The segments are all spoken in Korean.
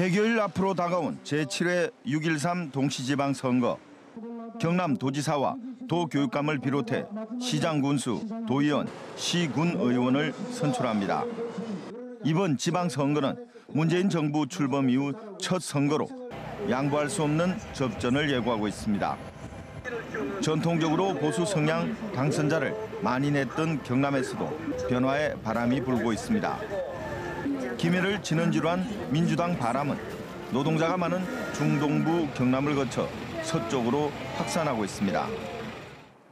100여일 앞으로 다가온 제7회 6.13 동시지방선거. 경남 도지사와 도교육감을 비롯해 시장 군수, 도의원, 시군 의원을 선출합니다. 이번 지방선거는 문재인 정부 출범 이후 첫 선거로 양보할 수 없는 접전을 예고하고 있습니다. 전통적으로 보수 성향 당선자를 많이 냈던 경남에서도 변화의 바람이 불고 있습니다. 기회를 진원지로 한 민주당 바람은 노동자가 많은 중동부 경남을 거쳐 서쪽으로 확산하고 있습니다.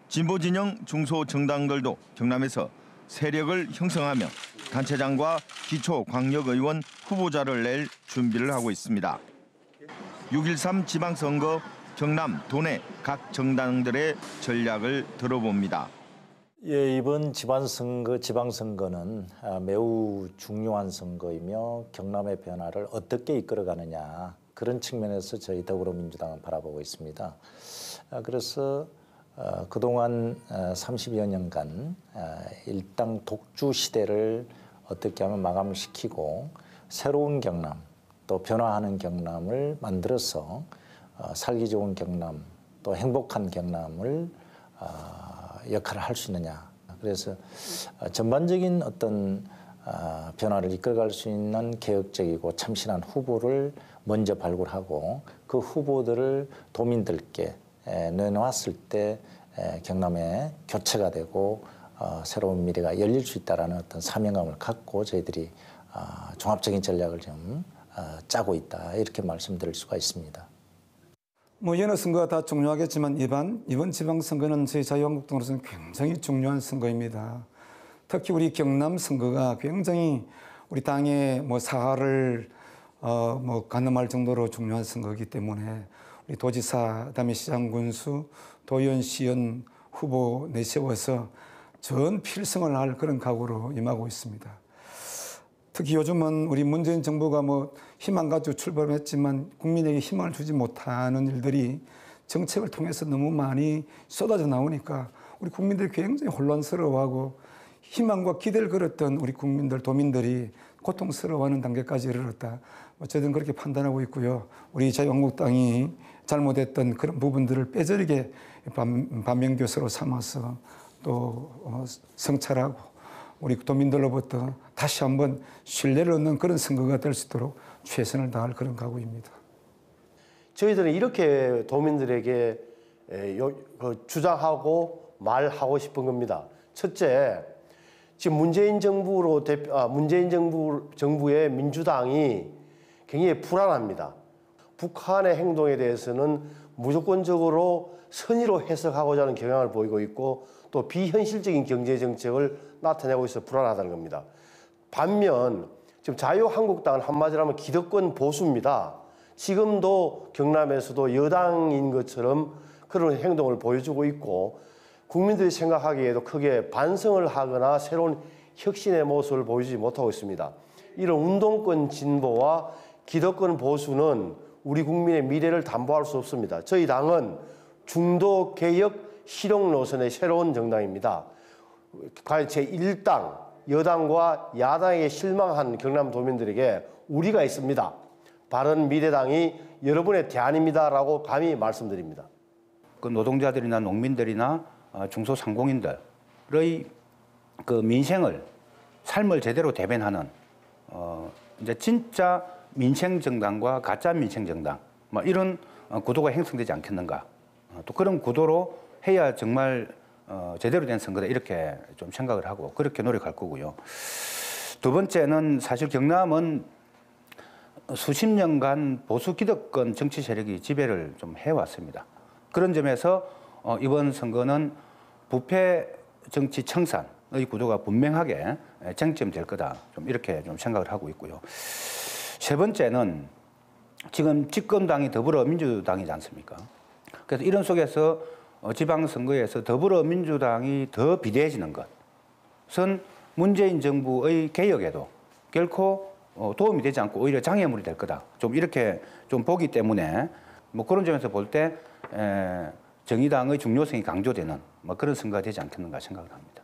진보 진영 중소정당들도 경남에서 세력을 형성하며 단체장과 기초광역의원 후보자를 낼 준비를 하고 있습니다. 6.13 지방선거 경남 도내 각 정당들의 전략을 들어봅니다. 예, 이번 지방선거는 매우 중요한 선거이며 경남의 변화를 어떻게 이끌어가느냐 그런 측면에서 저희 더불어민주당은 바라보고 있습니다. 그래서 그동안 30여 년간 일당 독주 시대를 어떻게 하면 마감시키고 새로운 경남 또 변화하는 경남을 만들어서 살기 좋은 경남 또 행복한 경남을 역할을 할 수 있느냐. 그래서 전반적인 어떤 변화를 이끌어갈 수 있는 개혁적이고 참신한 후보를 먼저 발굴하고 그 후보들을 도민들께 내놓았을 때 경남에 교체가 되고 새로운 미래가 열릴 수 있다는 어떤 사명감을 갖고 저희들이 종합적인 전략을 좀 짜고 있다 이렇게 말씀드릴 수가 있습니다. 여러 선거가 다 중요하겠지만 이번 지방선거는 저희 자유한국당으로서는 굉장히 중요한 선거입니다. 특히 우리 경남 선거가 굉장히 우리 당의 사활을 가늠할 정도로 중요한 선거이기 때문에 우리 도지사, 그다음에 시장 군수, 도의원, 시의원 후보 내세워서 전 필승을 할 그런 각오로 임하고 있습니다. 특히 요즘은 우리 문재인 정부가 희망 가지고 출범했지만 국민에게 희망을 주지 못하는 일들이 정책을 통해서 너무 많이 쏟아져 나오니까 우리 국민들이 굉장히 혼란스러워하고 희망과 기대를 걸었던 우리 국민들, 도민들이 고통스러워하는 단계까지 이르렀다. 저는 그렇게 판단하고 있고요. 우리 자유한국당이 잘못했던 그런 부분들을 뼈저리게 반면교사로 삼아서 또 성찰하고 우리 도민들로부터 다시 한번 신뢰를 얻는 그런 선거가 될 수 있도록 최선을 다할 그런 각오입니다. 저희들은 이렇게 도민들에게 주장하고 말하고 싶은 겁니다. 첫째, 지금 문재인 정부의 민주당이 굉장히 불안합니다. 북한의 행동에 대해서는 무조건적으로 선의로 해석하고자 하는 경향을 보이고 있고 또 비현실적인 경제 정책을 나타내고 있어 불안하다는 겁니다. 반면 지금 자유한국당은 한마디로 하면 기득권 보수입니다. 지금도 경남에서도 여당인 것처럼 그런 행동을 보여주고 있고 국민들이 생각하기에도 크게 반성을 하거나 새로운 혁신의 모습을 보여주지 못하고 있습니다. 이런 운동권 진보와 기득권 보수는 우리 국민의 미래를 담보할 수 없습니다. 저희 당은 중도 개혁 실용 노선의 새로운 정당입니다. 과연 제1당 여당과 야당에게 실망한 경남 도민들에게 우리가 있습니다. 바른미래당이 여러분의 대안입니다라고 감히 말씀드립니다. 그 노동자들이나 농민들이나 중소상공인들의 그 민생을 삶을 제대로 대변하는 이제 진짜 민생 정당과 가짜 민생 정당 이런 구도가 형성되지 않겠는가. 또 그런 구도로 해야 정말 제대로 된 선거다 이렇게 좀 생각을 하고 그렇게 노력할 거고요. 두 번째는 사실 경남은 수십 년간 보수 기득권 정치 세력이 지배를 좀 해왔습니다. 그런 점에서 이번 선거는 부패 정치 청산의 구도가 분명하게 쟁점될 거다. 좀 이렇게 좀 생각을 하고 있고요. 세 번째는 지금 집권당이 더불어민주당이지 않습니까? 그래서 이런 속에서 지방선거에서 더불어민주당이 더 비대해지는 것은 문재인 정부의 개혁에도 결코 도움이 되지 않고 오히려 장애물이 될 거다. 좀 이렇게 좀 보기 때문에 그런 점에서 볼 때 정의당의 중요성이 강조되는 그런 선거가 되지 않겠는가 생각을 합니다.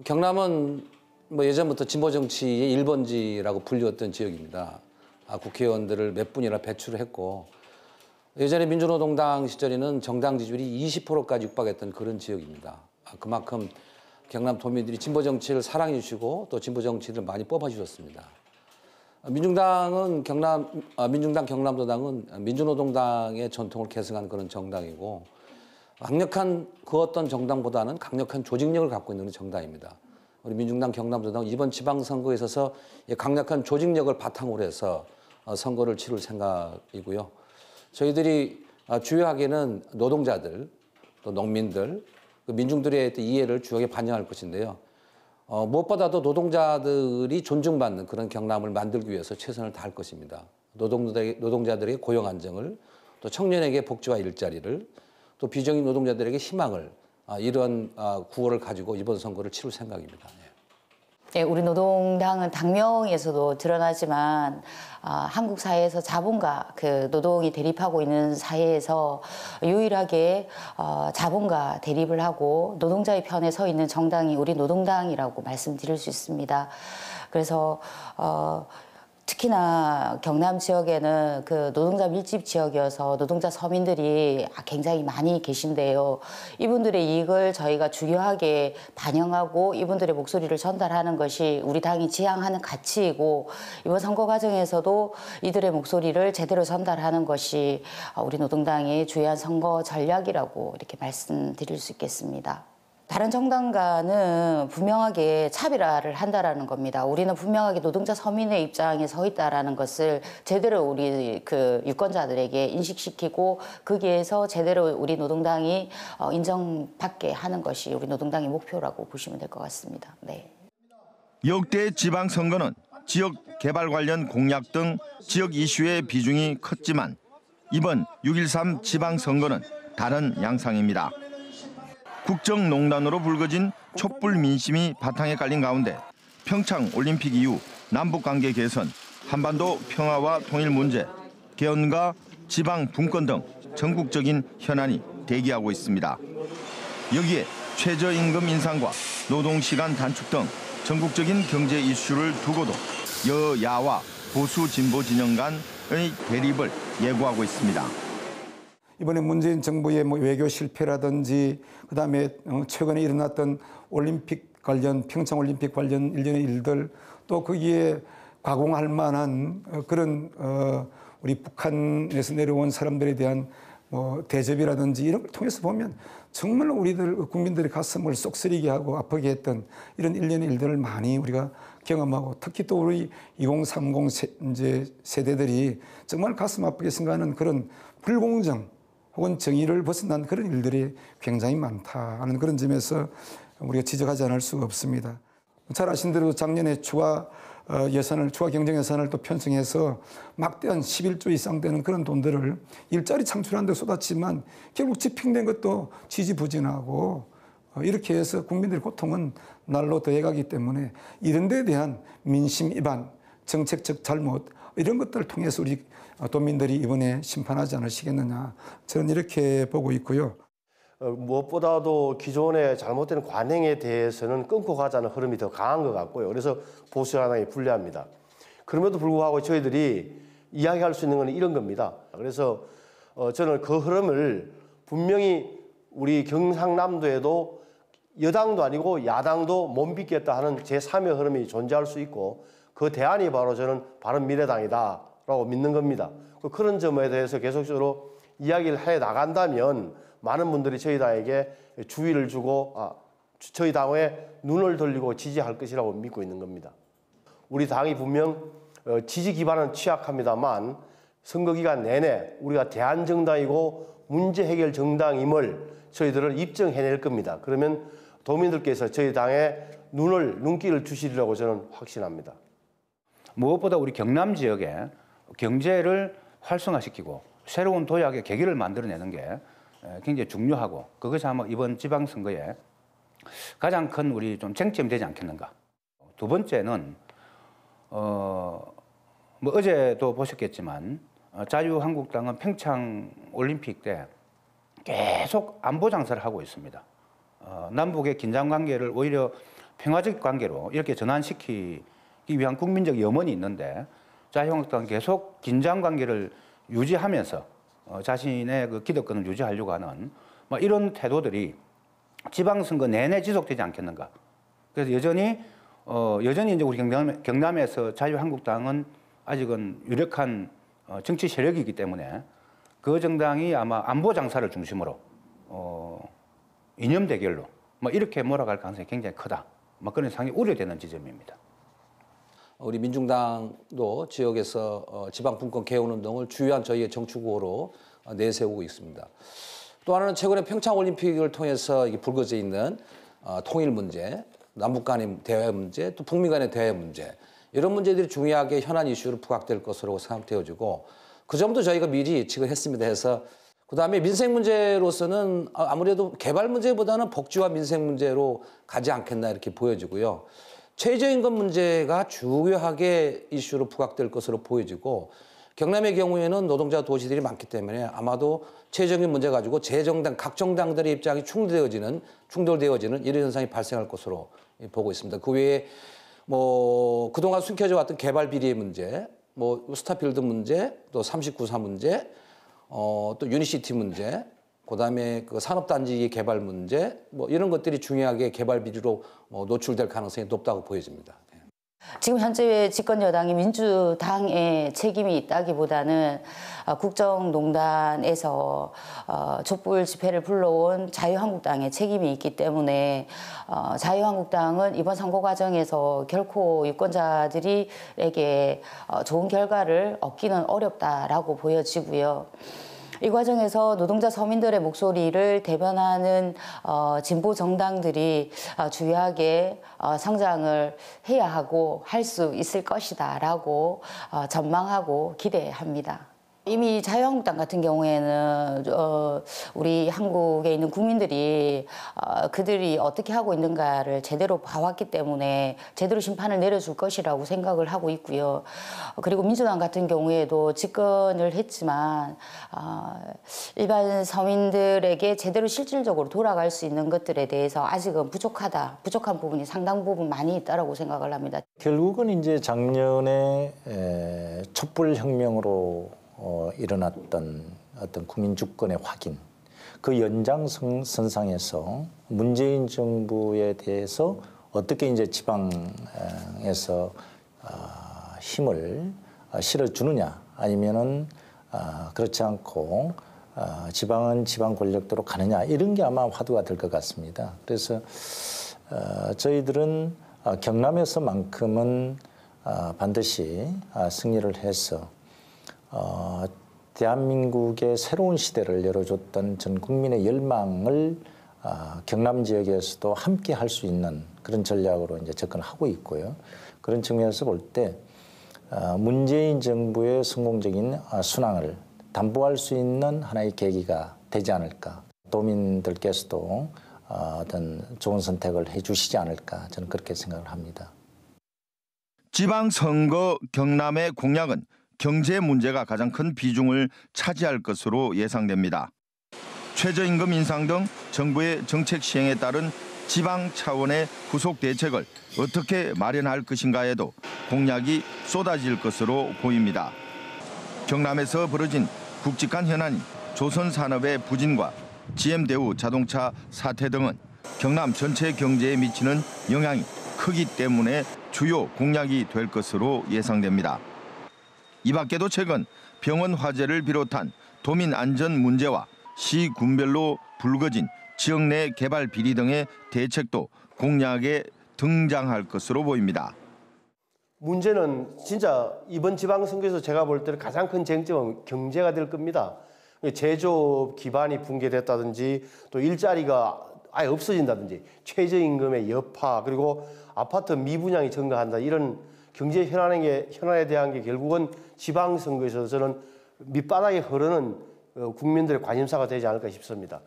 경남은 예전부터 진보 정치의 1번지라고 불리웠던 지역입니다. 국회의원들을 몇 분이나 배출을 했고 예전에 민주노동당 시절에는 정당 지지율이 20%까지 육박했던 그런 지역입니다. 그만큼 경남 도민들이 진보 정치를 사랑해 주시고 또 진보 정치를 많이 뽑아 주셨습니다. 민중당 경남도당은 민주노동당의 전통을 계승한 그런 정당이고 강력한 그 어떤 정당보다는 강력한 조직력을 갖고 있는 정당입니다. 우리 민중당 경남도당은 이번 지방선거에 있어서 강력한 조직력을 바탕으로 해서 선거를 치를 생각이고요. 저희들이 주요하게는 노동자들, 또 농민들, 민중들의 이해를 주요하게 반영할 것인데요. 무엇보다도 노동자들이 존중받는 그런 경남을 만들기 위해서 최선을 다할 것입니다. 노동자들에게 고용 안정을, 또 청년에게 복지와 일자리를, 또 비정규 노동자들에게 희망을 이런 구호를 가지고 이번 선거를 치를 생각입니다. 네, 우리 노동당은 당명에서도 드러나지만 한국 사회에서 자본과 그 노동이 대립하고 있는 사회에서 유일하게 자본과 대립을 하고 노동자의 편에 서 있는 정당이 우리 노동당이라고 말씀드릴 수 있습니다. 그래서 특히나 경남 지역에는 그 노동자 밀집 지역이어서 노동자 서민들이 굉장히 많이 계신데요. 이분들의 이익을 저희가 중요하게 반영하고 이분들의 목소리를 전달하는 것이 우리 당이 지향하는 가치이고 이번 선거 과정에서도 이들의 목소리를 제대로 전달하는 것이 우리 노동당의 주요한 선거 전략이라고 이렇게 말씀드릴 수 있겠습니다. 다른 정당과는 분명하게 차별화를 한다라는 겁니다. 우리는 분명하게 노동자 서민의 입장에 서 있다라는 것을 제대로 우리 그 유권자들에게 인식시키고 거기에서 제대로 우리 노동당이 인정받게 하는 것이 우리 노동당의 목표라고 보시면 될 것 같습니다. 네. 역대 지방선거는 지역 개발 관련 공약 등 지역 이슈의 비중이 컸지만 이번 6.13 지방선거는 다른 양상입니다. 국정농단으로 불거진 촛불 민심이 바탕에 깔린 가운데 평창 올림픽 이후 남북관계 개선, 한반도 평화와 통일 문제, 개헌과 지방 분권 등 전국적인 현안이 대기하고 있습니다. 여기에 최저임금 인상과 노동시간 단축 등 전국적인 경제 이슈를 두고도 여야와 보수 진보 진영 간의 대립을 예고하고 있습니다. 이번에 문재인 정부의 외교 실패라든지 그다음에 최근에 일어났던 올림픽 관련 평창 올림픽 관련 일련의 일들 또 거기에 가공할 만한 그런 우리 북한에서 내려온 사람들에 대한 대접이라든지 이런 걸 통해서 보면 정말 우리들 국민들의 가슴을 쏙쓰리게 하고 아프게 했던 이런 일련의 일들을 많이 우리가 경험하고 특히 또 우리 2030 세대들이 정말 가슴 아프게 생각하는 그런 불공정 혹은 정의를 벗어난 그런 일들이 굉장히 많다 하는 그런 점에서 우리가 지적하지 않을 수가 없습니다. 잘 아신 대로 작년에 추가 경정 예산을 또 편성해서 막대한 11조 이상 되는 그런 돈들을 일자리 창출하는 데 쏟았지만 결국 집행된 것도 지지부진하고 이렇게 해서 국민들의 고통은 날로 더해가기 때문에 이런 데에 대한 민심 위반, 정책적 잘못 이런 것들을 통해서 우리 도민들이 이번에 심판하지 않으시겠느냐 저는 이렇게 보고 있고요. 무엇보다도 기존의 잘못된 관행에 대해서는 끊고 가자는 흐름이 더 강한 것 같고요. 그래서 보수 야당이 불리합니다. 그럼에도 불구하고 저희들이 이야기할 수 있는 건 이런 겁니다. 그래서 저는 그 흐름을 분명히 우리 경상남도에도 여당도 아니고 야당도 못 믿겠다 하는 제3의 흐름이 존재할 수 있고 그 대안이 바로 저는 바른미래당이다라고 믿는 겁니다. 그런 점에 대해서 계속적으로 이야기를 해 나간다면 많은 분들이 저희 당에게 주의를 주고 저희 당에 눈을 돌리고 지지할 것이라고 믿고 있는 겁니다. 우리 당이 분명 지지 기반은 취약합니다만 선거 기간 내내 우리가 대안정당이고 문제 해결 정당임을 저희들을 입증해낼 겁니다. 그러면 도민들께서 저희 당에 눈길을 주시리라고 저는 확신합니다. 무엇보다 우리 경남 지역에 경제를 활성화시키고 새로운 도약의 계기를 만들어내는 게 굉장히 중요하고 그것이 아마 이번 지방선거에 가장 큰 우리 좀 쟁점이 되지 않겠는가. 두 번째는 어제도 보셨겠지만 자유한국당은 평창 올림픽 때 계속 안보 장사를 하고 있습니다. 남북의 긴장 관계를 오히려 평화적 관계로 이렇게 전환시키기 위한 국민적 염원이 있는데 자유한국당은 계속 긴장 관계를 유지하면서 자신의 그 기득권을 유지하려고 하는 뭐 이런 태도들이 지방선거 내내 지속되지 않겠는가. 그래서 여전히 이제 우리 경남에서 자유한국당은 아직은 유력한 정치 세력이기 때문에 그 정당이 아마 안보 장사를 중심으로 이념 대결로 뭐 이렇게 몰아갈 가능성이 굉장히 크다. 뭐 그런 상당히 우려되는 지점입니다. 우리 민중당도 지역에서 지방 분권 개헌 운동을 주요한 저희의 정치 구호로 내세우고 있습니다. 또 하나는 최근에 평창 올림픽을 통해서 이게 불거져 있는 통일 문제, 남북 간의 대화 문제, 또 북미 간의 대화 문제, 이런 문제들이 중요하게 현안 이슈로 부각될 것으로 생각되어지고, 그 점도 저희가 미리 예측을 했습니다. 해서 그다음에 민생 문제로서는 아무래도 개발 문제보다는 복지와 민생 문제로 가지 않겠나 이렇게 보여지고요. 최저임금 문제가 주요하게 이슈로 부각될 것으로 보여지고, 경남의 경우에는 노동자 도시들이 많기 때문에 아마도 최저임금 문제 가지고 각 정당들의 입장이 충돌되어지는 이런 현상이 발생할 것으로 보고 있습니다. 그 외에 뭐 그동안 숨겨져 왔던 개발 비리의 문제, 뭐 스타필드 문제, 또 39사 문제, 또 유니시티 문제, 그다음에 그 산업단지 개발 문제, 뭐 이런 것들이 중요하게 개발 비리로 노출될 가능성이 높다고 보여집니다. 지금 현재 집권 여당이 민주당의 책임이 있다기보다는 국정농단에서 촛불 집회를 불러온 자유한국당의 책임이 있기 때문에 자유한국당은 이번 선거 과정에서 결코 유권자들에게 좋은 결과를 얻기는 어렵다라고 보여지고요. 이 과정에서 노동자 서민들의 목소리를 대변하는 진보 정당들이 주요하게 성장을 해야 하고 할 수 있을 것이다라고 전망하고 기대합니다. 이미 자유한국당 같은 경우에는 우리 한국에 있는 국민들이 그들이 어떻게 하고 있는가를 제대로 봐왔기 때문에 제대로 심판을 내려줄 것이라고 생각을 하고 있고요. 그리고 민주당 같은 경우에도 집권을 했지만 일반 서민들에게 제대로 실질적으로 돌아갈 수 있는 것들에 대해서 아직은 부족한 부분이 상당 부분 많이 있다고 생각을 합니다. 결국은 이제 작년에 촛불혁명으로 일어났던 어떤 국민 주권의 확인, 그 연장선상에서 문재인 정부에 대해서 어떻게 이제 지방에서 힘을 실어주느냐, 아니면은 그렇지 않고 지방은 지방 권력대로 가느냐, 이런 게 아마 화두가 될 것 같습니다. 그래서 저희들은 경남에서만큼은 반드시 승리를 해서 대한민국의 새로운 시대를 열어줬던 전 국민의 열망을 경남 지역에서도 함께 할 수 있는 그런 전략으로 이제 접근하고 있고요. 그런 측면에서 볼 때 문재인 정부의 성공적인 순항을 담보할 수 있는 하나의 계기가 되지 않을까. 도민들께서도 어떤 좋은 선택을 해주시지 않을까, 저는 그렇게 생각을 합니다. 지방선거 경남의 공약은 경제 문제가 가장 큰 비중을 차지할 것으로 예상됩니다. 최저임금 인상 등 정부의 정책 시행에 따른 지방 차원의 후속 대책을 어떻게 마련할 것인가에도 공약이 쏟아질 것으로 보입니다. 경남에서 벌어진 굵직한 현안인 조선산업의 부진과 GM대우 자동차 사태 등은 경남 전체 경제에 미치는 영향이 크기 때문에 주요 공약이 될 것으로 예상됩니다. 이 밖에도 최근 병원 화재를 비롯한 도민 안전 문제와 시 군별로 불거진 지역 내 개발 비리 등의 대책도 공약에 등장할 것으로 보입니다. 문제는 진짜 이번 지방선거에서 제가 볼 때는 가장 큰 쟁점은 경제가 될 겁니다. 제조업 기반이 붕괴됐다든지 또 일자리가 아예 없어진다든지 최저임금의 여파, 그리고 아파트 미분양이 증가한다, 이런 경제 현안에 대한 게 결국은 지방선거에서 저는 밑바닥에 흐르는 국민들의 관심사가 되지 않을까 싶습니다.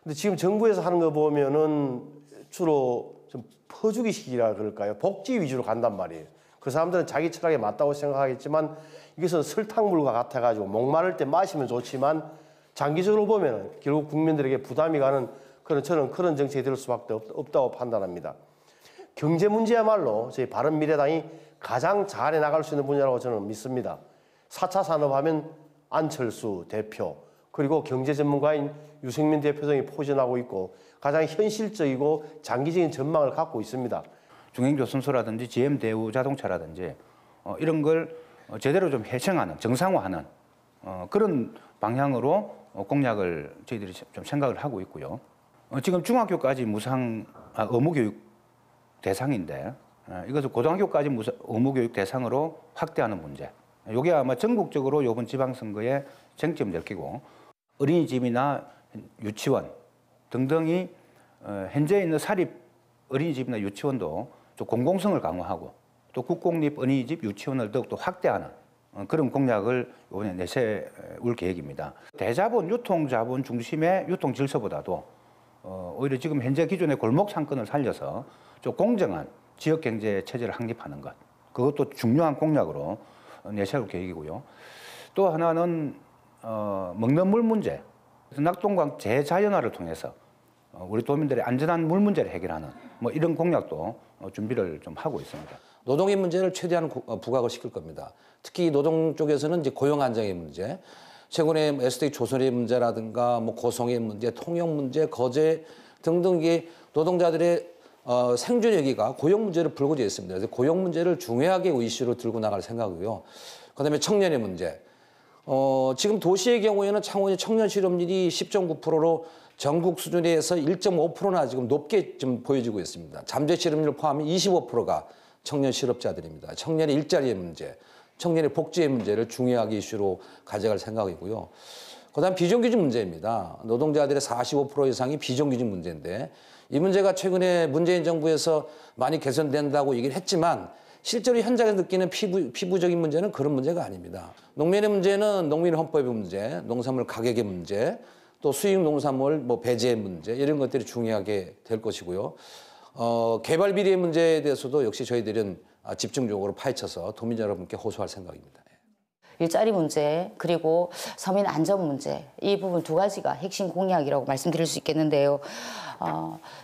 근데 지금 정부에서 하는 거 보면은 주로 좀 퍼주기식이라 그럴까요? 복지 위주로 간단 말이에요. 그 사람들은 자기 철학에 맞다고 생각하겠지만 이것은 설탕물과 같아가지고 목마를 때 마시면 좋지만 장기적으로 보면은 결국 국민들에게 부담이 가는 저는 그런 정책이 될 수밖에 없다고 판단합니다. 경제 문제야말로 저희 바른미래당이 가장 잘해 나갈 수 있는 분야라고 저는 믿습니다. 4차 산업하면 안철수 대표 그리고 경제 전문가인 유승민 대표 등이 포진하고 있고 가장 현실적이고 장기적인 전망을 갖고 있습니다. 중행조선소라든지 GM 대우자동차라든지 이런 걸 제대로 좀 해칭하는 정상화하는 그런 방향으로 공약을 저희들이 좀 생각을 하고 있고요. 지금 중학교까지 의무교육 대상인데 이것을 고등학교까지 의무교육 대상으로 확대하는 문제. 이게 아마 전국적으로 이번 지방선거의 쟁점될 끼고 어린이집이나 유치원 등등이 현재 있는 사립 어린이집이나 유치원도 좀 공공성을 강화하고 또 국공립 어린이집 유치원을 더욱더 확대하는 그런 공약을 이번에 내세울 계획입니다. 대자본, 유통자본 중심의 유통 질서보다도 오히려 지금 현재 기존의 골목 상권을 살려서 좀 공정한 지역 경제 체제를 확립하는 것, 그것도 중요한 공약으로 내세울 계획이고요. 또 하나는 먹는 물 문제, 낙동강 재자연화를 통해서 우리 도민들의 안전한 물 문제를 해결하는 뭐 이런 공약도 준비를 좀 하고 있습니다. 노동의 문제를 최대한 부각을 시킬 겁니다. 특히 노동 쪽에서는 이제 고용 안정의 문제, 최근에 SK 조선의 문제라든가 뭐 고성의 문제, 통영 문제, 거제 등등 게 노동자들의 생존 여기가 고용 문제를 불거지고 있습니다. 그래서 고용 문제를 중요하게 이슈로 들고 나갈 생각이고요. 그다음에 청년의 문제. 지금 도시의 경우에는 창원이 청년 실업률이 10.9%로 전국 수준에서 1.5%나 지금 높게 좀 보여지고 있습니다. 잠재 실업률 포함해 25%가 청년 실업자들입니다. 청년의 일자리의 문제, 청년의 복지의 문제를 중요하게 이슈로 가져갈 생각이고요. 그다음 비정규직 문제입니다. 노동자들의 45% 이상이 비정규직 문제인데 이 문제가 최근에 문재인 정부에서 많이 개선된다고 얘기를 했지만 실제로 현장에서 느끼는 피부적인 문제는 그런 문제가 아닙니다. 농민의 문제는 농민 헌법의 문제, 농산물 가격의 문제, 또 수입 농산물 배제의 문제 이런 것들이 중요하게 될 것이고요. 개발 비리의 문제에 대해서도 역시 저희들은 집중적으로 파헤쳐서 도민 여러분께 호소할 생각입니다. 일자리 문제 그리고 서민 안전 문제 이 부분 두 가지가 핵심 공약이라고 말씀드릴 수 있겠는데요.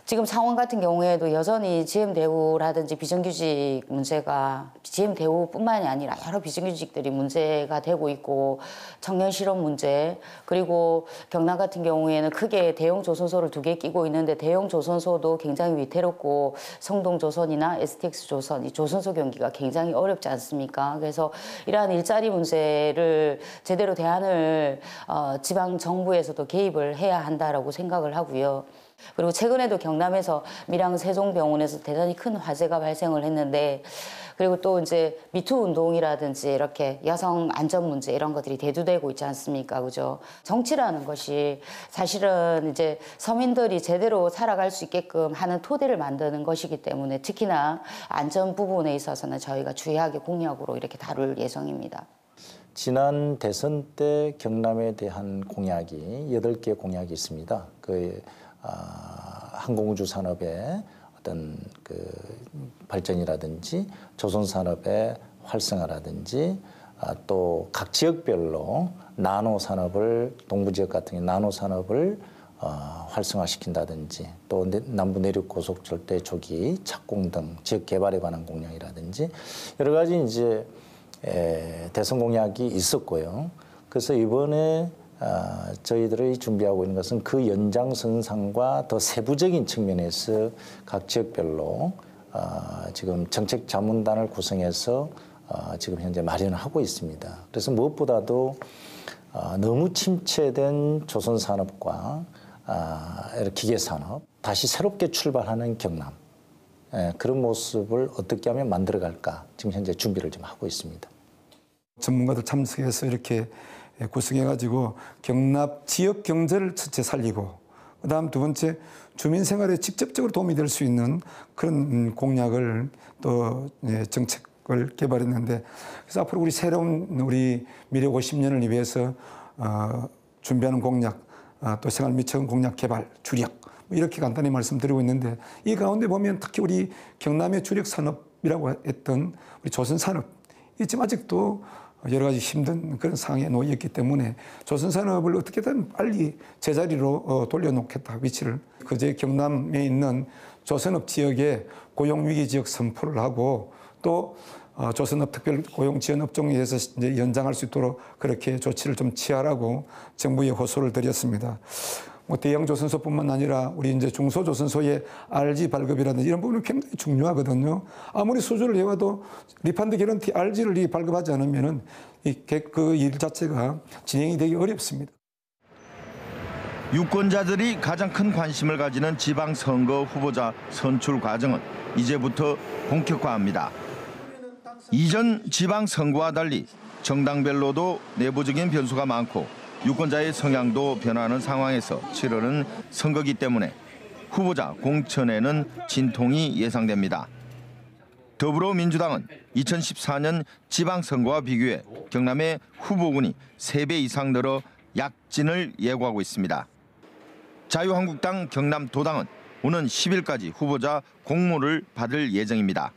지금 창원 같은 경우에도 여전히 GM대우라든지 비정규직 문제가 GM대우뿐만이 아니라 여러 비정규직들이 문제가 되고 있고 청년 실업 문제 그리고 경남 같은 경우에는 크게 대형 조선소를 2개 끼고 있는데 대형 조선소도 굉장히 위태롭고 성동조선이나 STX조선 이 조선소 경기가 굉장히 어렵지 않습니까? 그래서 이러한 일자리 문제를 제대로 대안을 지방 정부에서도 개입을 해야 한다라고 생각을 하고요. 그리고 최근에도 경남에서 밀양 세종병원에서 대단히 큰 화재가 발생을 했는데 그리고 또 이제 미투 운동이라든지 이렇게 여성 안전 문제 이런 것들이 대두되고 있지 않습니까? 그죠? 정치라는 것이 사실은 이제 서민들이 제대로 살아갈 수 있게끔 하는 토대를 만드는 것이기 때문에 특히나 안전 부분에 있어서는 저희가 주의하게 공약으로 이렇게 다룰 예정입니다. 지난 대선 때 경남에 대한 공약이 8개 공약이 있습니다. 항공우주 산업의 어떤 발전이라든지 조선 산업의 활성화라든지 또 각 지역별로 나노 산업을 동부 지역 같은 경우 나노 산업을 활성화시킨다든지 또 남부 내륙 고속철도 조기 착공 등 지역 개발에 관한 공약이라든지 여러 가지 이제 대선 공약이 있었고요. 그래서 이번에 저희들이 준비하고 있는 것은 그 연장선상과 더 세부적인 측면에서 각 지역별로 지금 정책 자문단을 구성해서 지금 현재 마련을 하고 있습니다. 그래서 무엇보다도 너무 침체된 조선산업과 기계산업 다시 새롭게 출발하는 경남 그런 모습을 어떻게 하면 만들어갈까 지금 현재 준비를 좀 하고 있습니다. 전문가들 참석해서 이렇게 구성해가지고 경남 지역 경제를 첫째 살리고 그다음 두 번째 주민 생활에 직접적으로 도움이 될 수 있는 그런 공약을 또 정책을 개발했는데 그래서 앞으로 우리 새로운 우리 미래 50년을 위해서 준비하는 공약 또 생활 미천 공약 개발 주력 이렇게 간단히 말씀드리고 있는데 이 가운데 보면 특히 우리 경남의 주력 산업이라고 했던 우리 조선산업 이 지금 아직도 여러 가지 힘든 그런 상황에 놓여 있기 때문에 조선산업을 어떻게든 빨리 제자리로 돌려놓겠다 위치를 그제 경남에 있는 조선업 지역에 고용위기 지역 선포를 하고 또 조선업 특별 고용 지원 업종에 대해서 이제 연장할 수 있도록 그렇게 조치를 좀 취하라고 정부에 호소를 드렸습니다. 뭐 대형 조선소뿐만 아니라 우리 이제 중소조선소의 RG 발급이라든지 이런 부분은 굉장히 중요하거든요. 아무리 수주를 해와도 리펀드 개런티 RG를 발급하지 않으면은 그 일 자체가 진행이 되기 어렵습니다. 유권자들이 가장 큰 관심을 가지는 지방선거 후보자 선출 과정은 이제부터 본격화합니다. 이전 지방선거와 달리 정당별로도 내부적인 변수가 많고 유권자의 성향도 변하는 상황에서 치르는 선거기 때문에 후보자 공천에는 진통이 예상됩니다. 더불어민주당은 2014년 지방선거와 비교해 경남의 후보군이 3배 이상 늘어 약진을 예고하고 있습니다. 자유한국당 경남도당은 오는 10일까지 후보자 공모를 받을 예정입니다.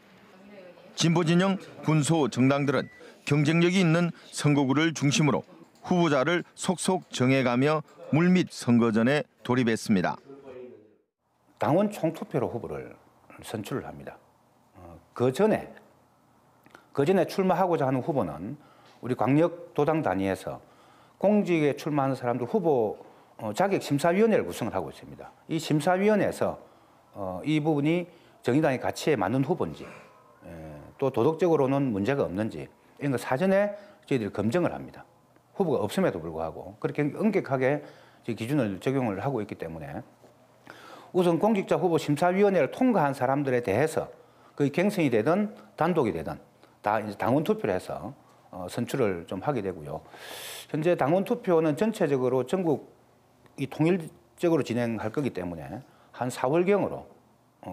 진보진영 군소 정당들은 경쟁력이 있는 선거구를 중심으로 후보자를 속속 정해가며 물밑 선거전에 돌입했습니다. 당원 총투표로 후보를 선출을 합니다. 그 전에 출마하고자 하는 후보는 우리 광역도당 단위에서 공직에 출마하는 사람들 후보 자격심사위원회를 구성을 하고 있습니다. 이 심사위원회에서 이 부분이 정의당의 가치에 맞는 후보인지 또 도덕적으로는 문제가 없는지 이런 거 사전에 저희들이 검증을 합니다. 후보가 없음에도 불구하고 그렇게 엄격하게 기준을 적용을 하고 있기 때문에 우선 공직자 후보 심사위원회를 통과한 사람들에 대해서 그 갱선이 되든 단독이 되든 다 이제 당원 투표를 해서 선출을 좀 하게 되고요. 현재 당원 투표는 전체적으로 전국이 통일적으로 진행할 거기 때문에 한 4월경으로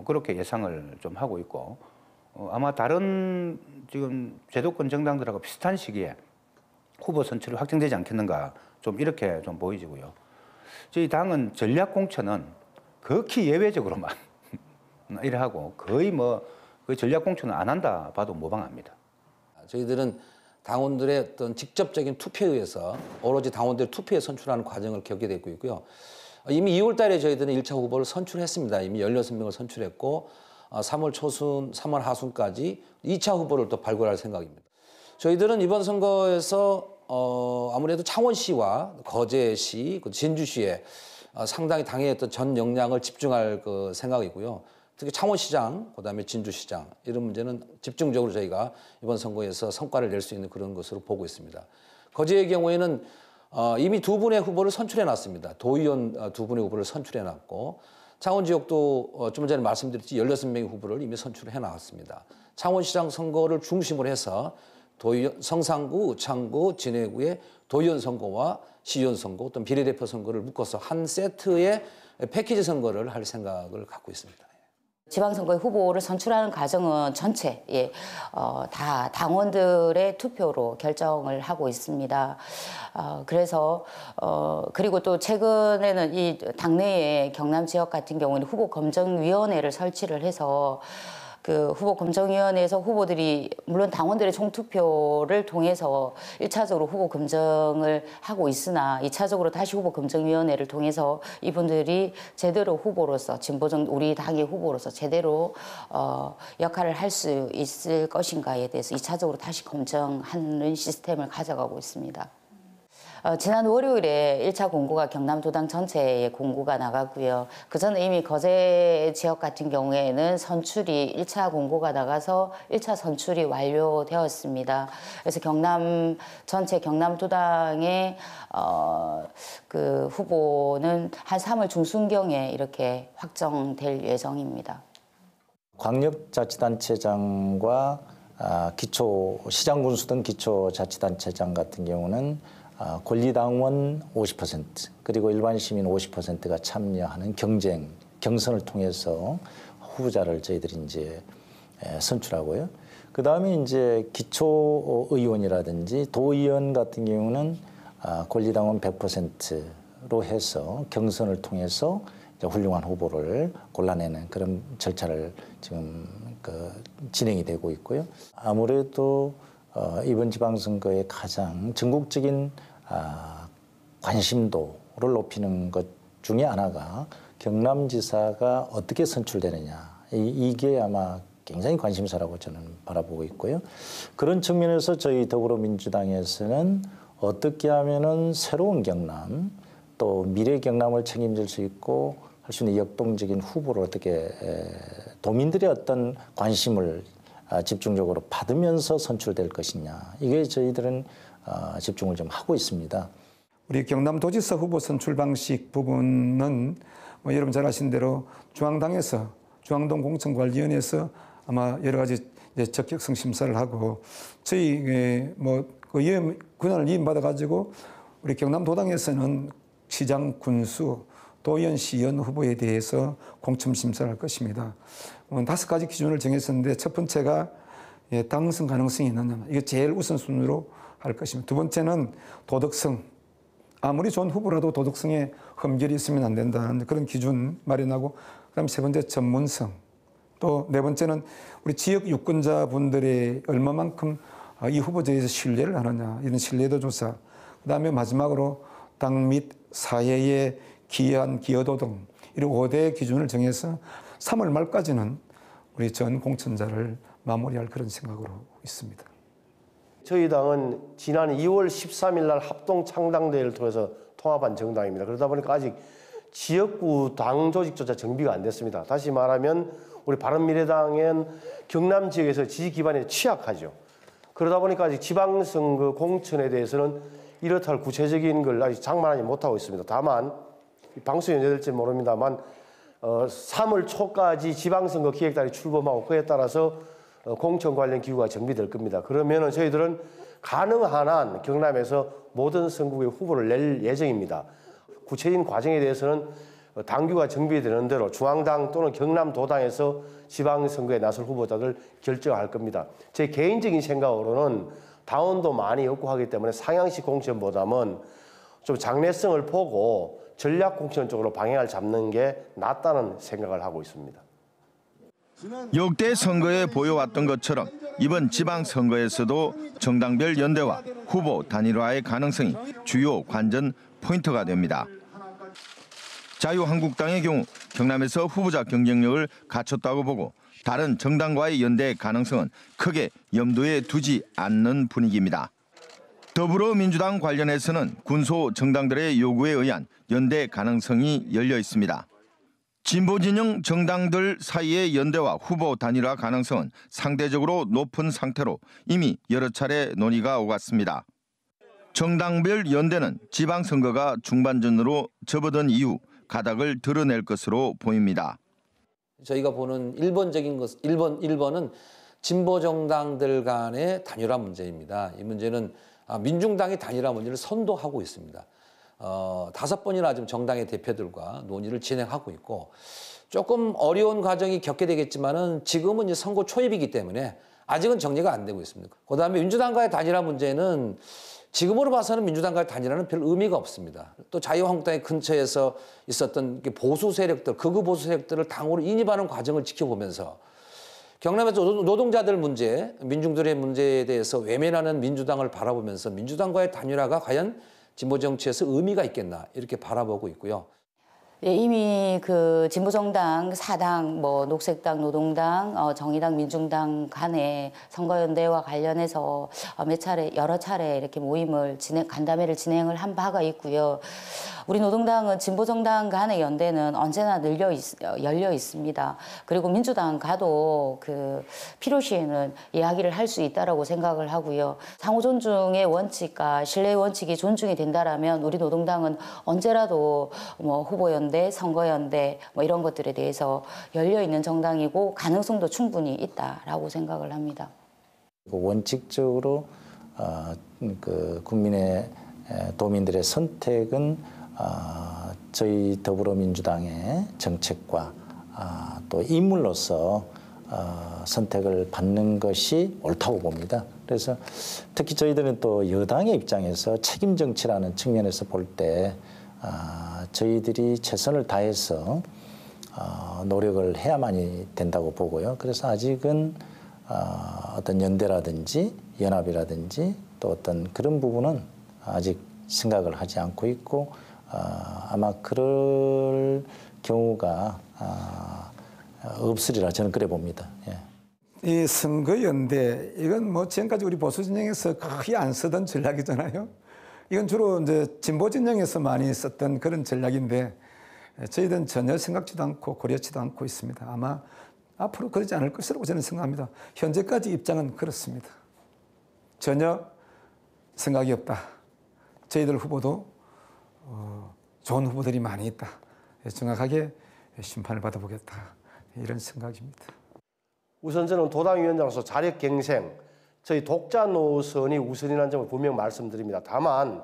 그렇게 예상을 좀 하고 있고 아마 다른 지금 제도권 정당들하고 비슷한 시기에 후보 선출이 확정되지 않겠는가 좀 이렇게 좀 보이지고요. 저희 당은 전략 공천은 극히 예외적으로만 이래 하고 거의 그 전략 공천은 안 한다 봐도 무방합니다. 저희들은 당원들의 어떤 직접적인 투표에 의해서 오로지 당원들의 투표에 선출하는 과정을 겪게 되고 있고요. 이미 2월 달에 저희들은 1차 후보를 선출했습니다. 이미 16명을 선출했고 3월 초순, 3월 하순까지 2차 후보를 또 발굴할 생각입니다. 저희들은 이번 선거에서 아무래도 창원시와 거제시, 진주시에 상당히 당의 어떤 전 역량을 집중할 그 생각이고요. 특히 창원시장, 그다음에 진주시장 이런 문제는 집중적으로 저희가 이번 선거에서 성과를 낼 수 있는 그런 것으로 보고 있습니다. 거제의 경우에는 이미 2분의 후보를 선출해놨습니다. 도의원 2분의 후보를 선출해놨고 창원 지역도 좀 전에 말씀드렸듯이 16명의 후보를 이미 선출해놨습니다. 창원시장 선거를 중심으로 해서 도의원, 성산구, 의창구, 진해구의 도의원 선거와 시의원 선거, 또는 비례대표 선거를 묶어서 한 세트의 패키지 선거를 할 생각을 갖고 있습니다. 지방선거의 후보를 선출하는 과정은 전체 다 당원들의 투표로 결정을 하고 있습니다. 그래서 그리고 또 최근에는 이 당내에 경남 지역 같은 경우는 후보 검증위원회를 설치를 해서 그 후보 검증위원회에서 후보들이 물론 당원들의 총투표를 통해서 1차적으로 후보 검증을 하고 있으나 2차적으로 다시 후보 검증위원회를 통해서 이분들이 제대로 후보로서 진보정 우리 당의 후보로서 제대로 역할을 할 수 있을 것인가에 대해서 2차적으로 다시 검증하는 시스템을 가져가고 있습니다. 지난 월요일에 1차 공고가 경남도당 전체에 공고가 나갔고요. 그전에 이미 거제 지역 같은 경우에는 선출이 1차 공고가 나가서 1차 선출이 완료되었습니다. 그래서 경남 전체 경남도당의 그 후보는 한 3월 중순경에 이렇게 확정될 예정입니다. 광역자치단체장과 시장군수 등 기초자치단체장 같은 경우는 권리당원 50% 그리고 일반 시민 50%가 참여하는 경선을 통해서 후보자를 저희들이 이제 선출하고요. 그 다음에 이제 기초의원이라든지 도의원 같은 경우는 권리당원 100%로 해서 경선을 통해서 이제 훌륭한 후보를 골라내는 그런 절차를 지금 진행이 되고 있고요. 아무래도 이번 지방선거의 가장 전국적인 관심도를 높이는 것 중에 하나가 경남지사가 어떻게 선출되느냐 이게 아마 굉장히 관심사라고 저는 바라보고 있고요. 그런 측면에서 저희 더불어민주당에서는 어떻게 하면은 새로운 경남 또 미래 경남을 책임질 수 있고 할 수 있는 역동적인 후보를 어떻게 도민들의 어떤 관심을 집중적으로 받으면서 선출될 것이냐. 이게 저희들은 집중을 좀 하고 있습니다. 우리 경남도지사 후보 선출 방식 부분은 뭐 여러분 잘 아신 대로 중앙당에서 중앙동 공천관리위원회에서 아마 여러 가지 이제 적격성 심사를 하고 저희 뭐 그 권한을 위임받아 가지고 우리 경남도당에서는 시장 군수 도의원 시의원 후보에 대해서 공천 심사를 할 것입니다. 5가지 기준을 정했었는데 첫 번째가 당선 가능성이 있느냐. 이게 제일 우선순위로 할 것입니다. 두 번째는 도덕성. 아무리 좋은 후보라도 도덕성에 흠결이 있으면 안 된다는 그런 기준 마련하고 그다음에 세 번째 전문성. 또 네 번째는 우리 지역 유권자분들의 얼마만큼 이 후보자에 대해서 신뢰를 하느냐. 이런 신뢰도 조사. 그다음에 마지막으로 당 및 사회에 기여한 기여도 등 이런 5대 기준을 정해서 3월 말까지는 우리 전 공천자를 마무리할 그런 생각으로 있습니다. 저희 당은 지난 2월 13일 날 합동 창당대회를 통해서 통합한 정당입니다. 그러다 보니까 아직 지역구 당 조직조차 정비가 안 됐습니다. 다시 말하면 우리 바른미래당은 경남 지역에서 지지 기반이 취약하죠. 그러다 보니까 아직 지방선거 공천에 대해서는 이렇다 할 구체적인 걸 아직 장만하지 못하고 있습니다. 다만 방송이 연재될지 모릅니다만 3월 초까지 지방선거 기획단이 출범하고 그에 따라서 공천 관련 기구가 정비될 겁니다. 그러면은 저희들은 가능한 한 경남에서 모든 선거구에 후보를 낼 예정입니다. 구체적인 과정에 대해서는 당규가 정비되는 대로 중앙당 또는 경남도당에서 지방선거에 나설 후보자들 결정할 겁니다. 제 개인적인 생각으로는 당원도 많이 없고 하기 때문에 상향식 공천보다는 좀 장래성을 보고 전략 공천 쪽으로 방향을 잡는 게 낫다는 생각을 하고 있습니다. 역대 선거에 보여왔던 것처럼 이번 지방선거에서도 정당별 연대와 후보 단일화의 가능성이 주요 관전 포인트가 됩니다. 자유한국당의 경우 경남에서 후보자 경쟁력을 갖췄다고 보고 다른 정당과의 연대 가능성은 크게 염두에 두지 않는 분위기입니다. 더불어민주당 관련해서는 군소 정당들의 요구에 의한 연대 가능성이 열려 있습니다. 진보 진영 정당들 사이의 연대와 후보 단일화 가능성은 상대적으로 높은 상태로 이미 여러 차례 논의가 오갔습니다. 정당별 연대는 지방선거가 중반전으로 접어든 이후 가닥을 드러낼 것으로 보입니다. 저희가 보는 1번은 진보 정당들 간의 단일화 문제입니다. 이 문제는 민중당이 단일화 문제를 선도하고 있습니다. 5번이나 지금 정당의 대표들과 논의를 진행하고 있고 조금 어려운 과정이 겪게 되겠지만은 지금은 이제 선거 초입이기 때문에 아직은 정리가 안 되고 있습니다. 그다음에 민주당과의 단일화 문제는 지금으로 봐서는 민주당과의 단일화는 별 의미가 없습니다. 또 자유한국당의 근처에서 있었던 보수 세력들, 극우 보수 세력들을 당으로 인입하는 과정을 지켜보면서 경남에서 노동자들 문제, 민중들의 문제에 대해서 외면하는 민주당을 바라보면서 민주당과의 단일화가 과연 진보 정치에서 의미가 있겠나 이렇게 바라보고 있고요. 예, 이미 그 진보정당, 사당, 뭐 녹색당, 노동당, 정의당, 민중당 간의 선거연대와 관련해서 여러 차례 이렇게 모임을 간담회를 진행을 한 바가 있고요. 우리 노동당은 진보정당 간의 연대는 언제나 열려 있습니다. 그리고 민주당과도 그 필요시에는 이야기를 할 수 있다라고 생각을 하고요. 상호 존중의 원칙과 신뢰의 원칙이 존중이 된다라면 우리 노동당은 언제라도 뭐 후보연대, 선거연대 뭐 이런 것들에 대해서 열려 있는 정당이고 가능성도 충분히 있다라고 생각을 합니다. 원칙적으로 그 국민의 도민들의 선택은 저희 더불어민주당의 정책과 또 인물로서 선택을 받는 것이 옳다고 봅니다. 그래서 특히 저희들은 또 여당의 입장에서 책임 정치라는 측면에서 볼 때 저희들이 최선을 다해서 노력을 해야만이 된다고 보고요. 그래서 아직은 어떤 연대라든지 연합이라든지 또 어떤 그런 부분은 아직 생각을 하지 않고 있고 아마 그럴 경우가 없으리라 저는 그래 봅니다. 예. 이 선거연대 이건 뭐 지금까지 우리 보수 진영에서 거의 안 쓰던 전략이잖아요. 이건 주로 이제 진보 진영에서 많이 썼던 그런 전략인데 저희들은 전혀 생각지도 않고 고려치도 않고 있습니다. 아마 앞으로 그러지 않을 것이라고 저는 생각합니다. 현재까지 입장은 그렇습니다. 전혀 생각이 없다. 저희들 후보도 좋은 후보들이 많이 있다. 정확하게 심판을 받아보겠다. 이런 생각입니다. 우선 저는 도당위원장으로서 자력 경생, 저희 독자 노선이 우선이라는 점을 분명 말씀드립니다. 다만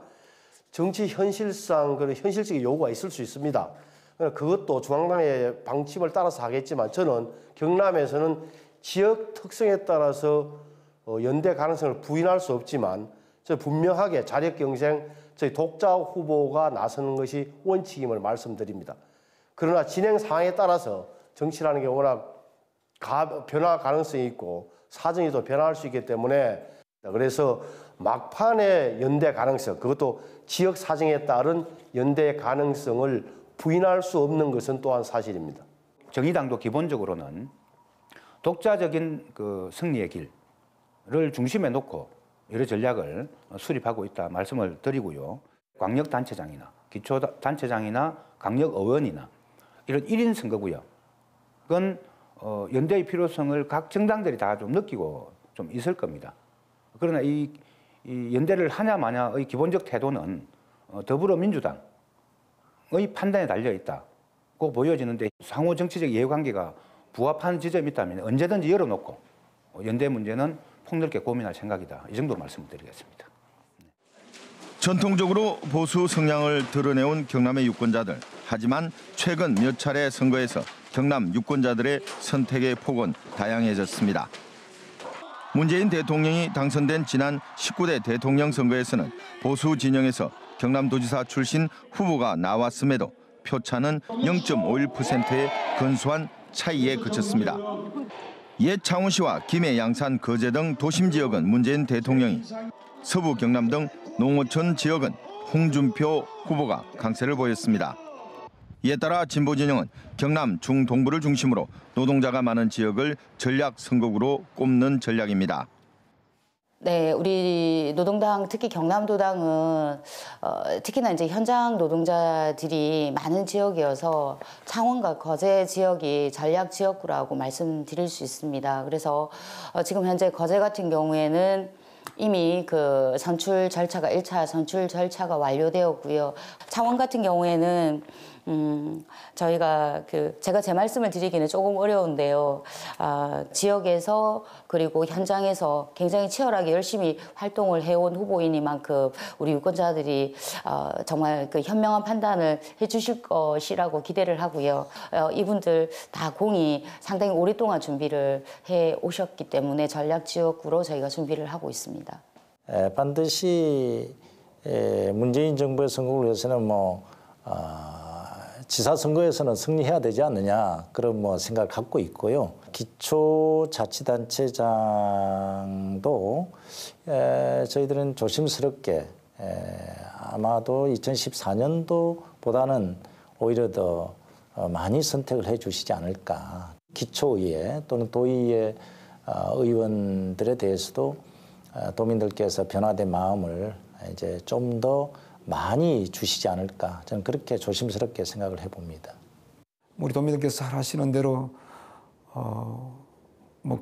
정치 현실상 그런 현실적인 요구가 있을 수 있습니다. 그것도 중앙당의 방침을 따라서 하겠지만 저는 경남에서는 지역 특성에 따라서 연대 가능성을 부인할 수 없지만 저 분명하게 자력 경생, 저희 독자 후보가 나서는 것이 원칙임을 말씀드립니다. 그러나 진행 상황에 따라서 정치라는 게 워낙 변화 가능성이 있고 사정이 또 변화할 수 있기 때문에 그래서 막판의 연대 가능성, 그것도 지역 사정에 따른 연대 가능성을 부인할 수 없는 것은 또한 사실입니다. 정의당도 기본적으로는 독자적인 그 승리의 길을 중심에 놓고 여러 전략을 수립하고 있다 말씀을 드리고요. 광역단체장이나 기초단체장이나 강력의원이나 이런 1인 선거구역은 연대의 필요성을 각 정당들이 다 좀 느끼고 좀 있을 겁니다. 그러나 이 연대를 하냐 마냐의 기본적 태도는 더불어민주당의 판단에 달려 있다고 보여지는데 상호 정치적 이해관계가 부합하는 지점이 있다면 언제든지 열어놓고 연대 문제는 폭넓게 고민할 생각이다. 이 정도 말씀드리겠습니다. 전통적으로 보수 성향을 드러내온 경남의 유권자들. 하지만 최근 몇 차례 선거에서 경남 유권자들의 선택의 폭은 다양해졌습니다. 문재인 대통령이 당선된 지난 19대 대통령 선거에서는 보수 진영에서 경남도지사 출신 후보가 나왔음에도 표차는 0.51%의 근소한 차이에 그쳤습니다. 옛 창원시와 김해, 양산, 거제 등 도심 지역은 문재인 대통령이, 서부 경남 등 농어촌 지역은 홍준표 후보가 강세를 보였습니다. 이에 따라 진보 진영은 경남 중동부를 중심으로 노동자가 많은 지역을 전략 선거구로 꼽는 전략입니다. 네, 우리 노동당, 특히 경남도당은 특히나 이제 현장 노동자들이 많은 지역이어서 창원과 거제 지역이 전략 지역구라고 말씀드릴 수 있습니다. 그래서 지금 현재 거제 같은 경우에는 이미 그 선출 절차가 1차 선출 절차가 완료되었고요. 창원 같은 경우에는 저희가 제가 제 말씀을 드리기는 조금 어려운데요. 지역에서 그리고 현장에서 굉장히 치열하게 열심히 활동을 해온 후보이니만큼 우리 유권자들이 정말 그 현명한 판단을 해주실 것이라고 기대를 하고요. 이분들 다 공이 상당히 오랫동안 준비를 해 오셨기 때문에 전략 지역구로 저희가 준비를 하고 있습니다. 반드시 문재인 정부의 선거를 위해서는 지사 선거에서는 승리해야 되지 않느냐 그런 생각을 갖고 있고요. 기초자치단체장도 저희들은 조심스럽게 아마도 2014년도보다는 오히려 더 많이 선택을 해주시지 않을까. 기초의회 또는 도의회 의원들에 대해서도 도민들께서 변화된 마음을 이제 좀 더 많이 주시지 않을까. 저는 그렇게 조심스럽게 생각을 해봅니다. 우리 도민들께서 잘 아시는 대로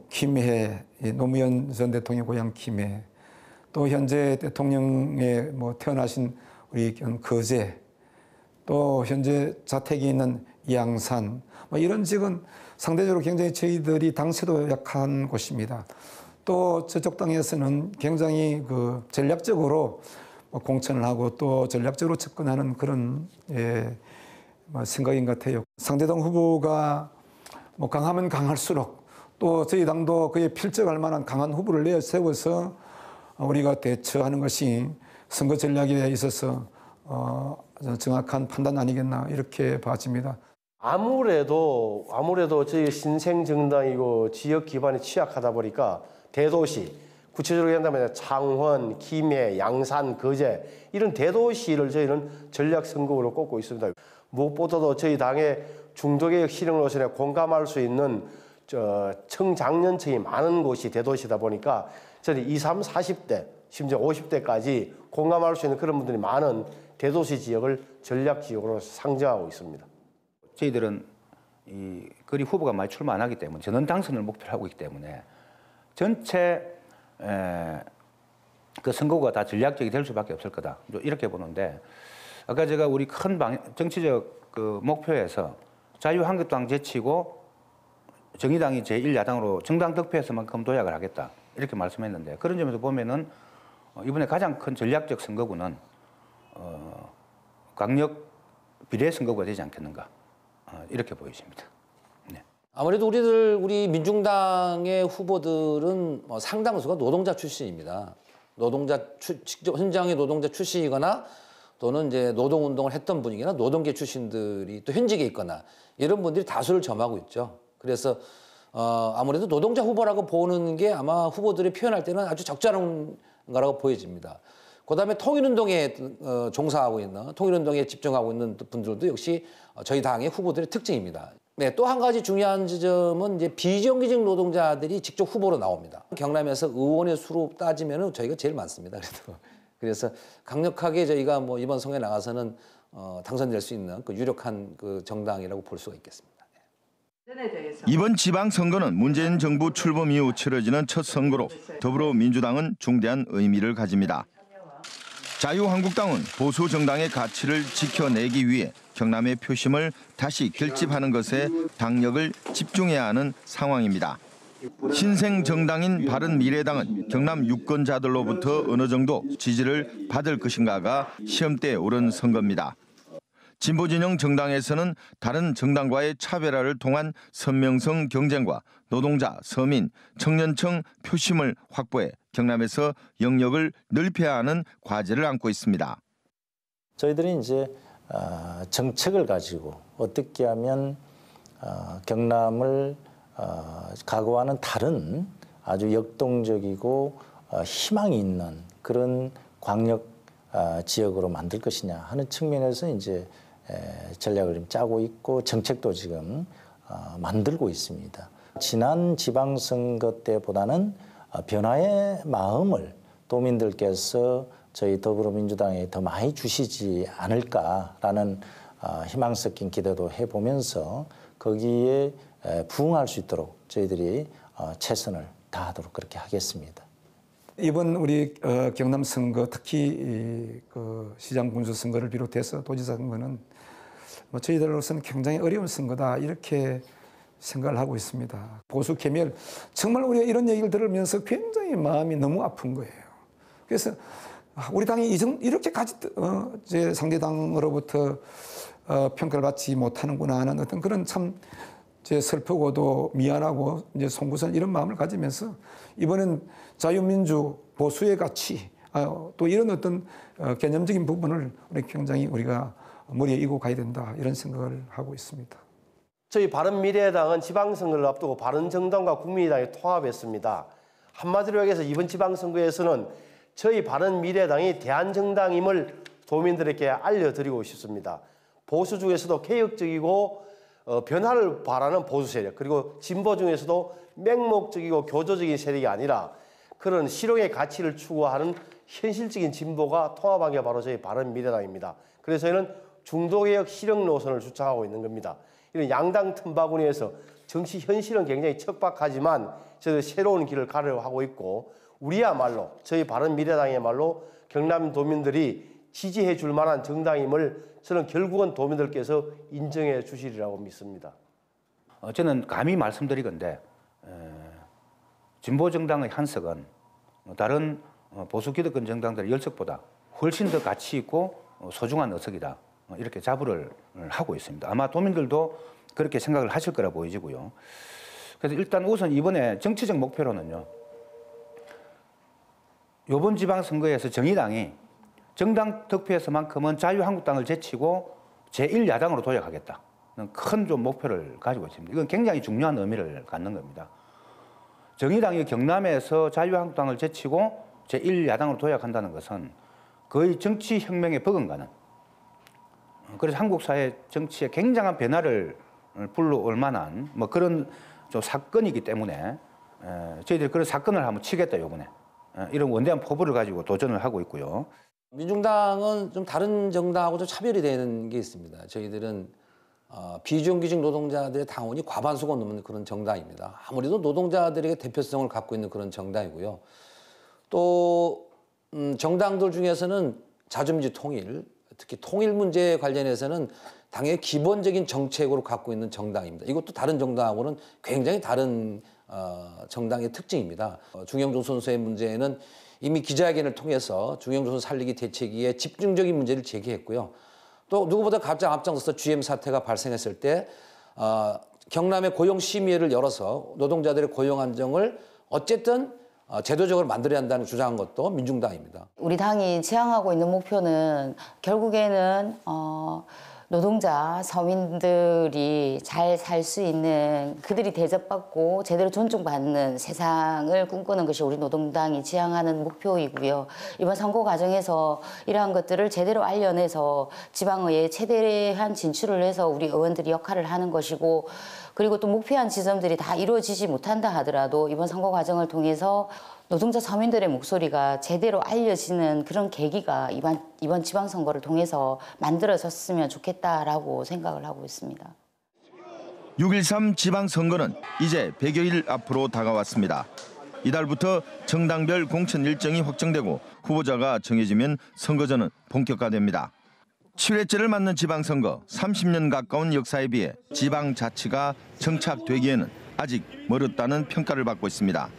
김해, 노무현 전 대통령 고향 김해, 또 현재 대통령의 태어나신 우리 거제, 또 현재 자택이 있는 양산, 이런 지역은 상대적으로 굉장히 저희들이 당세도 약한 곳입니다. 또 저쪽 땅에서는 굉장히 전략적으로 공천을 하고 또 전략적으로 접근하는 그런 생각인 것 같아요. 상대당 후보가 강하면 강할수록 또 저희 당도 그에 필적할 만한 강한 후보를 내세워서 우리가 대처하는 것이 선거 전략에 있어서 정확한 판단 아니겠나 이렇게 봐집니다. 아무래도 저희 신생 정당이고 지역 기반이 취약하다 보니까 대도시, 구체적으로 얘기한다면 창원, 김해, 양산, 거제 이런 대도시를 저희는 전략 선거구로 꼽고 있습니다. 무엇보다도 저희 당의 중도개혁 실행 노선에 공감할 수 있는 청장년층이 많은 곳이 대도시다 보니까 저는 20, 30, 40대 심지어 50대까지 공감할 수 있는 그런 분들이 많은 대도시 지역을 전략 지역으로 상정하고 있습니다. 저희들은 이 거리 후보가 많이 출마 안 하기 때문에 전원 당선을 목표로 하고 있기 때문에 전체 그 선거가 다 전략적이 될 수밖에 없을 거다. 이렇게 보는데 아까 제가 우리 큰 정치적 그 목표에서 자유한국당 제치고 정의당이 제1야당으로 정당 득표에서만큼 도약을 하겠다. 이렇게 말씀했는데 그런 점에서 보면은 이번에 가장 큰 전략적 선거구는 강력 비례 선거가 되지 않겠는가 이렇게 보여집니다. 네. 아무래도 우리 민중당의 후보들은 상당수가 노동자 출신입니다. 직접 현장의 노동자 출신이거나 또는 이제 노동운동을 했던 분이거나 노동계 출신들이 또 현직에 있거나 이런 분들이 다수를 점하고 있죠. 그래서 아무래도 노동자 후보라고 보는 게 아마 후보들이 표현할 때는 아주 적절한 거라고 보여집니다. 그다음에 통일운동에 종사하고 있는, 통일운동에 집중하고 있는 분들도 역시 저희 당의 후보들의 특징입니다. 네, 또 한 가지 중요한 지점은 이제 비정규직 노동자들이 직접 후보로 나옵니다. 경남에서 의원의 수로 따지면 저희가 제일 많습니다. 그래서 강력하게 저희가 뭐 이번 선거에 나가서는 당선될 수 있는 그 유력한 그 정당이라고 볼 수가 있겠습니다. 이번 지방선거는 문재인 정부 출범 이후 치러지는 첫 선거로 더불어민주당은 중대한 의미를 가집니다. 자유한국당은 보수 정당의 가치를 지켜내기 위해 경남의 표심을 다시 결집하는 것에 당력을 집중해야 하는 상황입니다. 신생 정당인 바른미래당은 경남 유권자들로부터 어느 정도 지지를 받을 것인가가 시험대에 오른 선거입니다. 진보진영 정당에서는 다른 정당과의 차별화를 통한 선명성 경쟁과 노동자, 서민, 청년층 표심을 확보해 경남에서 영역을 넓혀야 하는 과제를 안고 있습니다. 저희들이 이제 정책을 가지고 어떻게 하면 경남을 각오하는 다른 아주 역동적이고 희망이 있는 그런 광역 지역으로 만들 것이냐 하는 측면에서 이제 전략을 좀 짜고 있고 정책도 지금 만들고 있습니다. 지난 지방선거 때보다는 변화의 마음을 도민들께서 저희 더불어민주당에 더 많이 주시지 않을까라는 희망 섞인 기대도 해보면서 거기에 부응할 수 있도록 저희들이 최선을 다하도록 그렇게 하겠습니다. 이번 우리 경남 선거 특히 그 시장 군수 선거를 비롯해서 도지사 선거는 뭐 저희들로서는 굉장히 어려운 선거다 이렇게 생각을 하고 있습니다. 보수 개멸 정말 우리가 이런 얘기를 들으면서 굉장히 마음이 너무 아픈 거예요. 그래서 우리 당이 이렇게까지 제 상대당으로부터 평가를 받지 못하는구나 하는 어떤 그런 참 제 슬프고도 미안하고 이제 송구스러운 이런 마음을 가지면서 이번엔 자유민주 보수의 가치 또 이런 어떤 개념적인 부분을 굉장히 우리가 머리에 이고 가야 된다 이런 생각을 하고 있습니다. 저희 바른미래당은 지방선거를 앞두고 바른정당과 국민의당이 통합했습니다. 한마디로 얘기해서 이번 지방선거에서는 저희 바른미래당이 대한정당임을 도민들에게 알려드리고 싶습니다. 보수 중에서도 개혁적이고 변화를 바라는 보수 세력 그리고 진보 중에서도 맹목적이고 교조적인 세력이 아니라 그런 실용의 가치를 추구하는 현실적인 진보가 통합한 게 바로 저희 바른미래당입니다. 그래서 저희는 중도개혁 실용 노선을 주창하고 있는 겁니다. 이런 양당 틈바구니에서 정치 현실은 굉장히 척박하지만 저희들 새로운 길을 가려고 하고 있고 우리야말로 저희 바른미래당이야말로 경남 도민들이 지지해 줄 만한 정당임을 저는 결국은 도민들께서 인정해 주시리라고 믿습니다. 저는 감히 말씀드리건대 진보정당의 한석은 다른 보수 기득권 정당들의 열석보다 훨씬 더 가치 있고 소중한 어석이다. 이렇게 자부를 하고 있습니다. 아마 도민들도 그렇게 생각을 하실 거라 보여지고요. 그래서 일단 우선 이번에 정치적 목표로는요. 이번 지방선거에서 정의당이 정당 득표에서만큼은 자유한국당을 제치고 제1야당으로 도약하겠다. 큰 좀 목표를 가지고 있습니다. 이건 굉장히 중요한 의미를 갖는 겁니다. 정의당이 경남에서 자유한국당을 제치고 제1야당으로 도약한다는 것은 거의 정치혁명에 버금가는 그래서 한국 사회 정치에 굉장한 변화를 불러올 만한 뭐 그런 좀 사건이기 때문에 저희들이 그런 사건을 한번 치겠다 이번에 이런 원대한 포부를 가지고 도전을 하고 있고요. 민중당은 좀 다른 정당하고 좀 차별이 되는 게 있습니다. 저희들은 비정규직 노동자들의 당원이 과반수가 넘는 그런 정당입니다. 아무래도 노동자들에게 대표성을 갖고 있는 그런 정당이고요. 또 정당들 중에서는 자주민주 통일, 특히 통일 문제에 관련해서는 당의 기본적인 정책으로 갖고 있는 정당입니다. 이것도 다른 정당하고는 굉장히 다른 정당의 특징입니다. 중형조 선수의 문제는 이미 기자회견을 통해서 중형조 선수 살리기 대책위에 집중적인 문제를 제기했고요. 또 누구보다 가장 앞장서서 GM 사태가 발생했을 때 경남의 고용심의회를 열어서 노동자들의 고용 안정을 어쨌든 제도적으로 만들어야 한다는 주장한 것도 민중당입니다. 우리 당이 지향하고 있는 목표는 결국에는 노동자, 서민들이 잘 살 수 있는, 그들이 대접받고 제대로 존중받는 세상을 꿈꾸는 것이 우리 노동당이 지향하는 목표이고요. 이번 선거 과정에서 이러한 것들을 제대로 알려내서 지방의회에 최대한 진출을 해서 우리 의원들이 역할을 하는 것이고, 그리고 또 목표한 지점들이 다 이루어지지 못한다 하더라도 이번 선거 과정을 통해서 노동자 서민들의 목소리가 제대로 알려지는 그런 계기가 이번 지방선거를 통해서 만들어졌으면 좋겠다라고 생각을 하고 있습니다. 6.13 지방선거는 이제 100여일 앞으로 다가왔습니다. 이달부터 정당별 공천 일정이 확정되고 후보자가 정해지면 선거전은 본격화됩니다. 7회째를 맞는 지방선거, 30년 가까운 역사에 비해 지방자치가 정착되기에는 아직 멀었다는 평가를 받고 있습니다.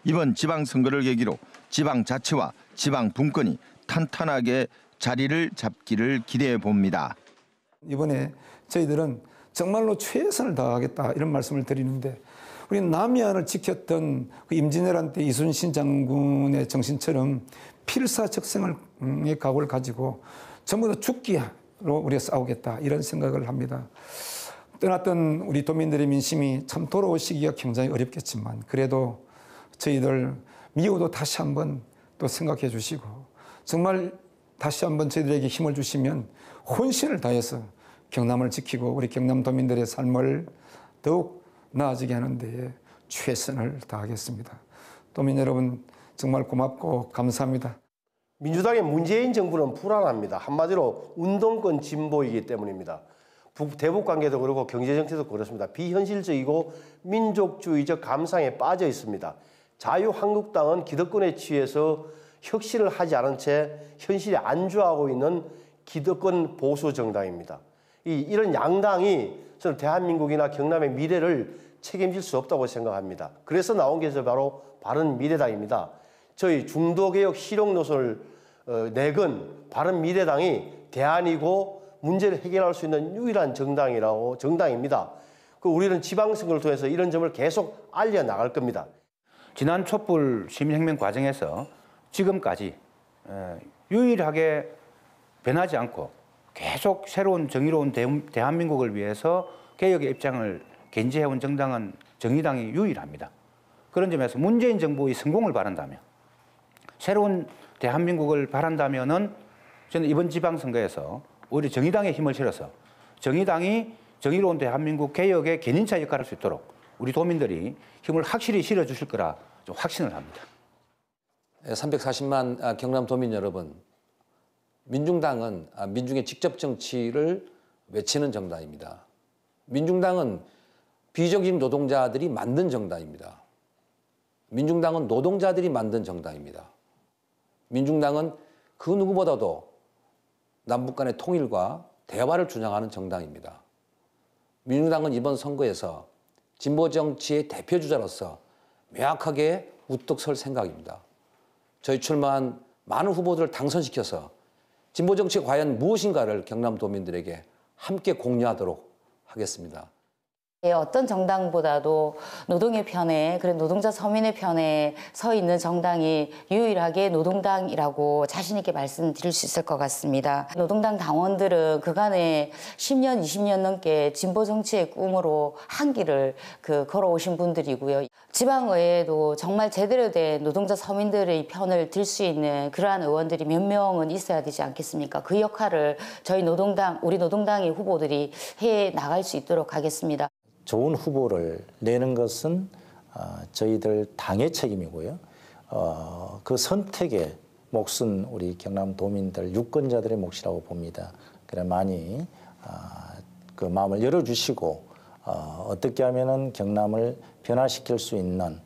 이번 지방선거를 계기로 지방자치와 지방분권이 탄탄하게 자리를 잡기를 기대해 봅니다. 이번에 저희들은 정말로 최선을 다하겠다 이런 말씀을 드리는데, 우리 남해안을 지켰던 그 임진왜란 때 이순신 장군의 정신처럼 필사적생의 각오를 가지고 전부 다 죽기로 우리가 싸우겠다 이런 생각을 합니다. 떠났던 우리 도민들의 민심이 참 돌아오시기가 굉장히 어렵겠지만 그래도 저희들 미워도 다시 한번 또 생각해 주시고 정말 다시 한번 저희들에게 힘을 주시면 혼신을 다해서 경남을 지키고 우리 경남 도민들의 삶을 더욱 나아지게 하는 데에 최선을 다하겠습니다. 도민 여러분 정말 고맙고 감사합니다. 민주당의 문재인 정부는 불안합니다. 한마디로 운동권 진보이기 때문입니다. 대북 관계도 그렇고 경제 정책도 그렇습니다. 비현실적이고 민족주의적 감상에 빠져 있습니다. 자유한국당은 기득권에 취해서 혁신을 하지 않은 채 현실에 안주하고 있는 기득권 보수 정당입니다. 이런 양당이 저는 대한민국이나 경남의 미래를 책임질 수 없다고 생각합니다. 그래서 나온 게 바로 바른미래당입니다. 저희 중도개혁 실용 노선을 내건 바른미래당이 대안이고 문제를 해결할 수 있는 유일한 정당입니다. 우리는 지방선거를 통해서 이런 점을 계속 알려나갈 겁니다. 지난 촛불 시민혁명 과정에서 지금까지 유일하게 변하지 않고 계속 새로운 정의로운 대한민국을 위해서 개혁의 입장을 견지해온 정당은 정의당이 유일합니다. 그런 점에서 문재인 정부의 성공을 바란다면, 새로운 대한민국을 바란다면은 저는 이번 지방선거에서 오히려 정의당의 힘을 실어서 정의당이 정의로운 대한민국 개혁의 견인차 역할을 할 수 있도록 우리 도민들이 힘을 확실히 실어주실 거라 좀 확신을 합니다. 340만 경남 도민 여러분, 민중당은 민중의 직접 정치를 외치는 정당입니다. 민중당은 비정규직 노동자들이 만든 정당입니다. 민중당은 노동자들이 만든 정당입니다. 민중당은 그 누구보다도 남북 간의 통일과 대화를 주장하는 정당입니다. 민중당은 이번 선거에서 진보 정치의 대표주자로서 명확하게 우뚝 설 생각입니다. 저희 출마한 많은 후보들을 당선시켜서 진보 정치가 과연 무엇인가를 경남 도민들에게 함께 공유하도록 하겠습니다. 어떤 정당보다도 노동의 편에, 그래 노동자 서민의 편에 서 있는 정당이 유일하게 노동당이라고 자신 있게 말씀드릴 수 있을 것 같습니다. 노동당 당원들은 그간에 10년, 20년 넘게 진보 정치의 꿈으로 한 길을 걸어오신 분들이고요. 지방의회에도 정말 제대로 된 노동자 서민들의 편을 들 수 있는 그러한 의원들이 몇 명은 있어야 되지 않겠습니까? 그 역할을 우리 노동당의 후보들이 해 나갈 수 있도록 하겠습니다. 좋은 후보를 내는 것은 저희들 당의 책임이고요. 그 선택의 몫은 우리 경남 도민들, 유권자들의 몫이라고 봅니다. 그래 많이 그 마음을 열어주시고 어떻게 하면은 경남을 변화시킬 수 있는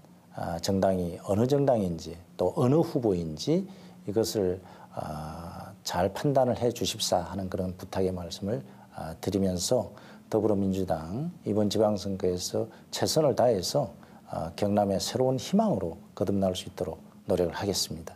정당이 어느 정당인지 또 어느 후보인지 이것을 잘 판단을 해 주십사 하는 그런 부탁의 말씀을 드리면서 더불어민주당 이번 지방선거에서 최선을 다해서 경남의 새로운 희망으로 거듭날 수 있도록 노력을 하겠습니다.